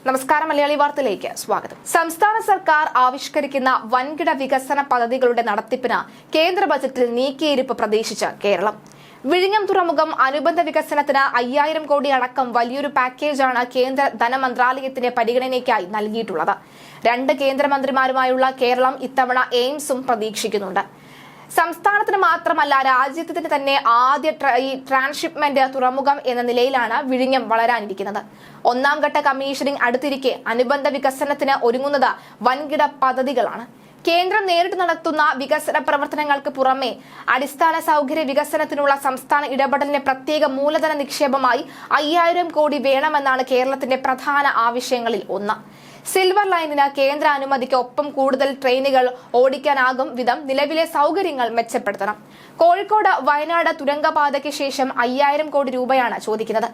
നമസ്കാരം, മലയാളി വാർത്തയിലേക്ക് സ്വാഗതം. സംസ്ഥാന സർക്കാർ ആവിഷ്കരിക്കുന്ന വൻകിട വികസന പദ്ധതികളുടെ നടത്തിപ്പിന് കേന്ദ്ര ബജറ്റിൽ നീക്കിയിരിപ്പ് പ്രതീക്ഷിച്ച് കേരളം. വിഴിഞ്ഞം തുറമുഖം അനുബന്ധ വികസനത്തിന് 5000 കോടി അടക്കം വലിയൊരു പാക്കേജാണ് കേന്ദ്ര ധനമന്ത്രാലയത്തിന്റെ പരിഗണനയ്ക്കായി നൽകിയിട്ടുള്ളത്. 2 കേന്ദ്രമന്ത്രിമാരുമായുള്ള കേരളം ഇത്തവണ എയിംസും പ്രതീക്ഷിക്കുന്നുണ്ട്. സംസ്ഥാനത്തിന് മാത്രമല്ല, രാജ്യത്തിന് തന്നെ ആദ്യ ട്രാൻസ്ഷിപ്മെന്റ് തുറമുഖം എന്ന നിലയിലാണ് വിഴിഞ്ഞം വളരാനിരിക്കുന്നത്. 1ാം ഘട്ട കമ്മീഷനിംഗ് അടുത്തിരിക്കെ അനുബന്ധ വികസനത്തിന് ഒരുങ്ങുന്നത് വൻകിട പദ്ധതികളാണ്. കേന്ദ്രം നേരിട്ട് നടത്തുന്ന വികസന പ്രവർത്തനങ്ങൾക്ക് പുറമെ അടിസ്ഥാന സൗകര്യ വികസനത്തിനുള്ള സംസ്ഥാന ഇടപെടലിന് പ്രത്യേക മൂലധന നിക്ഷേപമായി 5000 കോടി വേണമെന്നാണ് കേരളത്തിന്റെ പ്രധാന ആവശ്യങ്ങളിൽ ഒന്ന്. സിൽവർ ലൈനിന് കേന്ദ്ര അനുമതിക്ക് ഒപ്പം കൂടുതൽ ട്രെയിനുകൾ ഓടിക്കാനാകും വിധം നിലവിലെ സൗകര്യങ്ങൾ മെച്ചപ്പെടുത്തണം. കോഴിക്കോട് വയനാട് തുരങ്കപാതയ്ക്ക് ശേഷം 5000 കോടി രൂപയാണ് ചോദിക്കുന്നത്.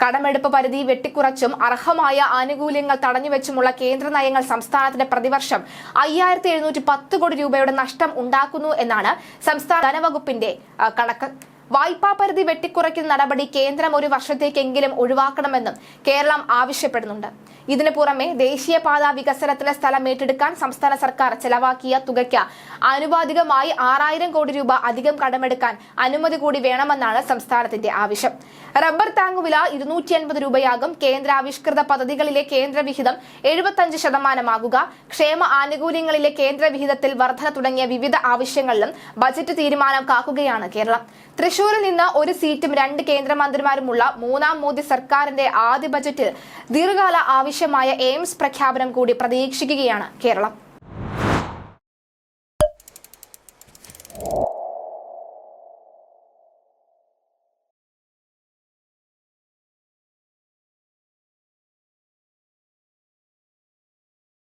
കടമെടുപ്പ് പരിധി വെട്ടിക്കുറച്ചും അർഹമായ ആനുകൂല്യങ്ങൾ തടഞ്ഞുവെച്ചുമുള്ള കേന്ദ്ര നയങ്ങൾ സംസ്ഥാനത്തിന്റെ പ്രതിവർഷം 5710 കോടി രൂപയുടെ നഷ്ടം ഉണ്ടാക്കുന്നു എന്നാണ് സംസ്ഥാന ധനവകുപ്പിന്റെ കണക്ക്. വായ്പാ പരിധി വെട്ടിക്കുറയ്ക്കുന്ന നടപടി കേന്ദ്രം 1 വർഷത്തേക്കെങ്കിലും ഒഴിവാക്കണമെന്നും കേരളം ആവശ്യപ്പെടുന്നുണ്ട്. ഇതിനു പുറമെ ദേശീയപാത വികസനത്തിന് സ്ഥലം ഏറ്റെടുക്കാൻ സംസ്ഥാന സർക്കാർ ചെലവാക്കിയ തുകയ്ക്ക് ആനുപാതികമായി 6000 കോടി രൂപ അധികം കടമെടുക്കാൻ അനുമതി കൂടി വേണമെന്നാണ് സംസ്ഥാനത്തിന്റെ ആവശ്യം. റബ്ബർ താങ്ങുവില 250 രൂപയാകും. കേന്ദ്രാവിഷ്കൃത പദ്ധതികളിലെ കേന്ദ്ര വിഹിതം 75% ക്ഷേമ ആനുകൂല്യങ്ങളിലെ കേന്ദ്ര വിഹിതത്തിൽ വർധന തുടങ്ങിയ വിവിധ ആവശ്യങ്ങളിലും ബജറ്റ് തീരുമാനം കാക്കുകയാണ് കേരളം. തൃശൂരിൽ നിന്ന് 1 സീറ്റും 2 കേന്ദ്രമന്ത്രിമാരുമുള്ള 3ാം മോദി സർക്കാരിന്റെ ആദ്യ ബജറ്റിൽ ദീർഘകാല ആവശ്യമായ എയിംസ് പ്രഖ്യാപനം കൂടി പ്രതീക്ഷിക്കുകയാണ് കേരളം.